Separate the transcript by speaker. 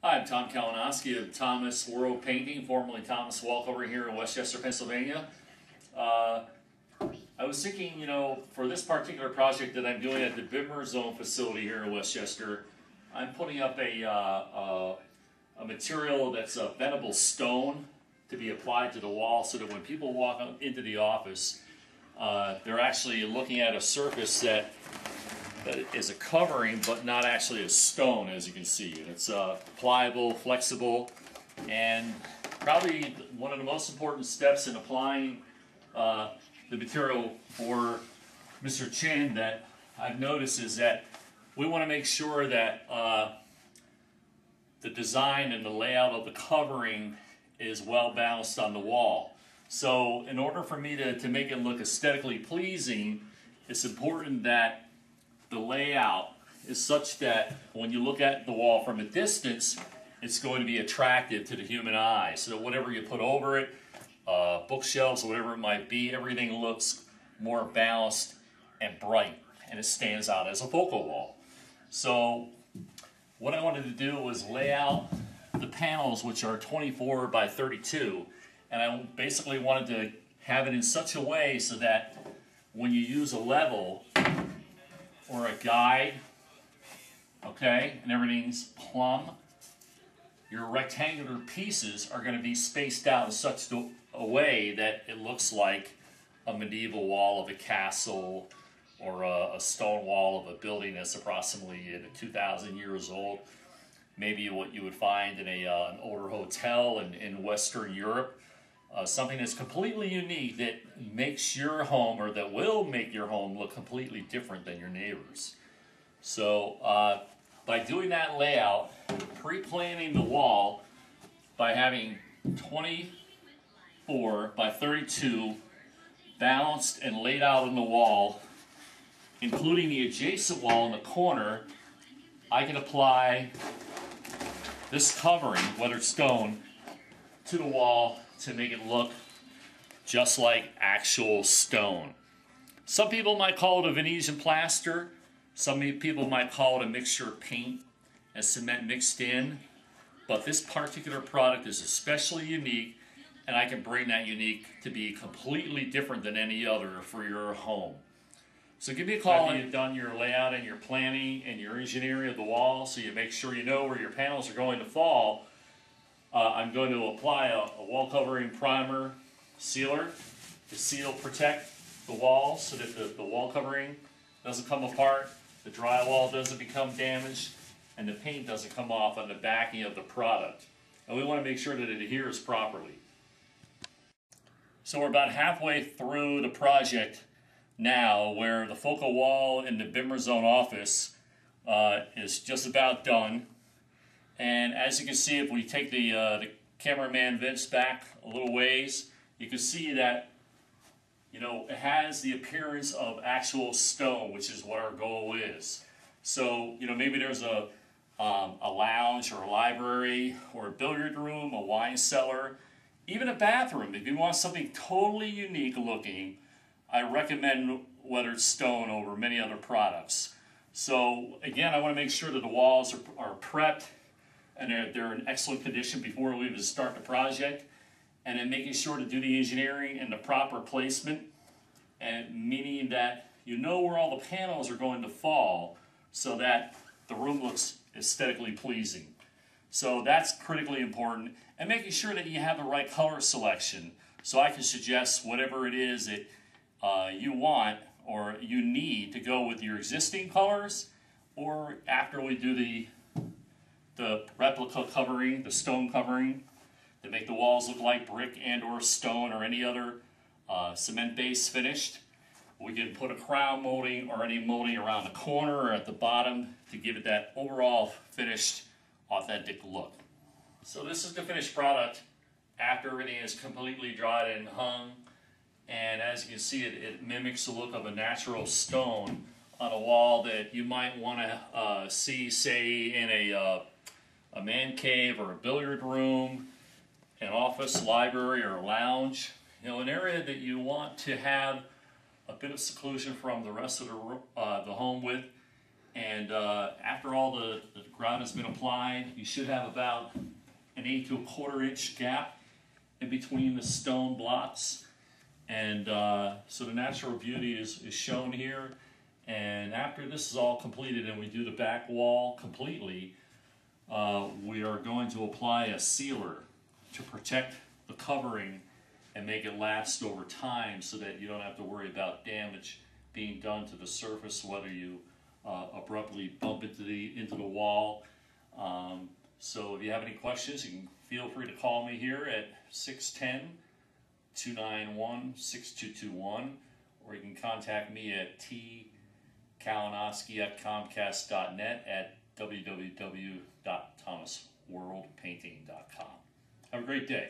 Speaker 1: Hi, I'm Tom Kalinoski of Thomas World Painting, formerly Thomas Wallcovering here in Westchester, Pennsylvania. I was thinking, for this particular project that I'm doing at the Bimmer Zone facility here in Westchester, I'm putting up a material that's a bendable stone to be applied to the wall so that when people walk into the office, they're actually looking at a surface that is a covering, but not actually a stone, as you can see. And it's pliable, flexible, and probably one of the most important steps in applying the material for Mr. Chin that I've noticed is that we want to make sure that the design and the layout of the covering is well balanced on the wall. So in order for me to make it look aesthetically pleasing, it's important that the layout is such that when you look at the wall from a distance, it's going to be attractive to the human eye. So that whatever you put over it, bookshelves, whatever it might be, everything looks more balanced and bright, and it stands out as a focal wall. So what I wanted to do was lay out the panels, which are 24 by 32, and I basically wanted to have it in such a way so that when you use a level or a guide, okay, and everything's plumb, your rectangular pieces are going to be spaced out in such a way that it looks like a medieval wall of a castle or a stone wall of a building that's approximately 2,000 years old. Maybe what you would find in an older hotel in Western Europe. Something that's completely unique that makes your home, or that will make your home, look completely different than your neighbors. So by doing that layout, pre-planning the wall by having 24 by 32 balanced and laid out on the wall, including the adjacent wall in the corner, I can apply this covering, whether it's stone, to the wall to make it look just like actual stone. Some people might call it a Venetian plaster. Some people might call it a mixture of paint and cement mixed in. But this particular product is especially unique, and I can bring that unique to be completely different than any other for your home. So give me a call when you've done your layout and your planning and your engineering of the wall, so you make sure you know where your panels are going to fall. I'm going to apply a wall covering primer sealer to protect the wall so that the wall covering doesn't come apart, the drywall doesn't become damaged, and the paint doesn't come off on the backing of the product. And we want to make sure that it adheres properly. So we're about halfway through the project now, where the focal wall in the Bimmer Zone office is just about done. And as you can see, if we take the cameraman Vince back a little ways, you can see that it has the appearance of actual stone, which is what our goal is. So maybe there's a lounge or a library or a billiard room, a wine cellar, even a bathroom. If you want something totally unique looking, I recommend weathered stone over many other products. So again, I want to make sure that the walls are prepped and they're in excellent condition before we even start the project, and then making sure to do the engineering and the proper placement, and meaning that you know where all the panels are going to fall so that the room looks aesthetically pleasing. So that's critically important, and making sure that you have the right color selection so I can suggest whatever it is that you want or you need to go with your existing colors, or after we do the replica covering, the stone covering, to make the walls look like brick and or stone or any other cement base finished. We can put a crown molding or any molding around the corner or at the bottom to give it that overall finished, authentic look. So this is the finished product after everything is completely dried and hung. And as you can see, it mimics the look of a natural stone on a wall that you might want to see, say, in a man cave or a billiard room, an office, library, or a lounge. An area that you want to have a bit of seclusion from the rest of the home with, And after all the grout has been applied, you should have about an 1/8 to 1/4 inch gap in between the stone blocks. And so the natural beauty is shown here. And after this is all completed and we do the back wall completely, we are going to apply a sealer to protect the covering and make it last over time so that you don't have to worry about damage being done to the surface, whether you abruptly bump into the wall. So if you have any questions, you can feel free to call me here at 610-291-6221, or you can contact me at Kalinoski@comcast.net, at www.thomasworldpainting.com. Have a great day.